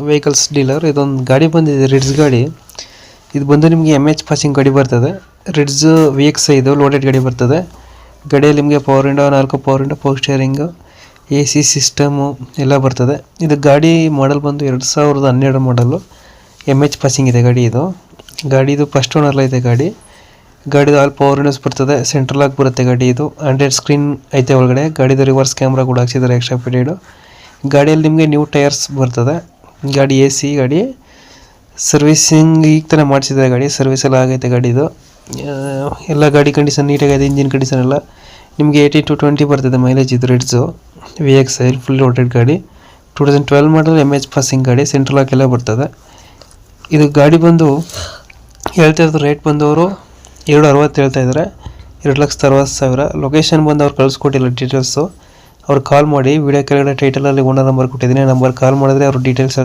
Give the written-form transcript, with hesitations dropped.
Vehicles dealer. ಇದೊಂದು ಗಾಡಿ ಬಂದಿದೆ, ರಿಡ್ಸ್ ಗಾಡಿ. ಇದು ಬಂದು ನಿಮಗೆ MH ಪಾಸಿಂಗ್ ಗಾಡಿ ಬರ್ತದೆ. ರಿಡ್ಸ್ VX ಇದು ಲೋಡೆಡ್ ಗಾಡಿ ಬರ್ತದೆ. ಗಾಡಿಯಲ್ಲಿ ನಿಮಗೆ power window, 4 power window, power steering, AC system ಎಲ್ಲ ಬರ್ತದೆ. ಇದು ಗಾಡಿ ಮಾಡಲ್ ಬಂದು 2012 ಮಾಡಲು. MH ಪಾಸಿಂಗ್ ಇದೆ ಗಾಡಿ. ಗಾಡಿದು ಫಸ್ಟ್ ಓನರ್ ಐತೆ ಗಾಡಿ. ಗಾಡಿದು ಆಲ್ ಪವರ್ ವಿಂಡೋಸ್ ಬರ್ತದೆ. ಸೆಂಟ್ರಲ್ ಆಗಿ ಬರುತ್ತೆ ಗಾಡಿ. ಇದು 100 ಸ್ಕ್ರೀನ್ ಐತೆ ಒಳಗಡೆ. ಗಾಡಿದು ರಿವರ್ಸ್ ಕ್ಯಾಮ್ರಾ ಕೂಡ ಹಾಕ್ಸಿದ್ದಾರೆ, ಎಕ್ಸ್ಟ್ರಾ ಫಿಟೆಡ್. ಗಾಡಿಯಲ್ಲಿ ನಿಮಗೆ ನ್ಯೂ ಟೈರ್ಸ್ ಬರ್ತದೆ. ಗಾಡಿ AC ಗಾಡಿ ಸರ್ವಿಸಿಂಗ್ ಈಗ ತಾನೇ ಮಾಡಿಸಿದ್ದಾರೆ. ಗಾಡಿ ಸರ್ವಿಸ್ ಎಲ್ಲ ಆಗೈತೆ ಗಾಡಿದು. ಎಲ್ಲ ಗಾಡಿ ಕಂಡೀಷನ್ ನೀಟಾಗಿದೆ. ಇಂಜಿನ್ ಕಂಡೀಷನ್ ಎಲ್ಲ ನಿಮಗೆ 18 to 20 ಬರ್ತದೆ ಮೈಲೇಜ್. ಇದು ರಿಡ್ಸು VX ಫುಲ್ ಲೋಡೆಡ್ ಗಾಡಿ. 2012 ಮಾಡಲ್ MH ಪಾಸಿಂಗ್ ಗಾಡಿ. ಸೆಂಟ್ರಲ್ ಲಾಕ್ ಎಲ್ಲ ಬರ್ತದೆ. ಇದು ಗಾಡಿ ಬಂದು ಹೇಳ್ತಾ ಇರೋದು ರೇಟ್ ಬಂದವರು 260 ಹೇಳ್ತಾ ಇದ್ದಾರೆ. 2,60,000. ಲೊಕೇಶನ್ ಬಂದು ಅವ್ರು ಕಳಿಸ್ಕೊಟ್ಟಿಲ್ಲ ಡೀಟೇಲ್ಸು. ಅವ್ರು ಕಾಲ್ ಮಾಡಿ, ವಿಡಿಯೋ ಕೆಳಗಡೆ ಟೈಟಲಲ್ಲಿ ಓನರ್ ನಂಬರ್ ಕೊಟ್ಟಿದ್ದೀನಿ. ನಂಬರ್ ಕಾಲ್ ಮಾಡಿದ್ರೆ ಅವ್ರು ಡೀಟೇಲ್ಸ್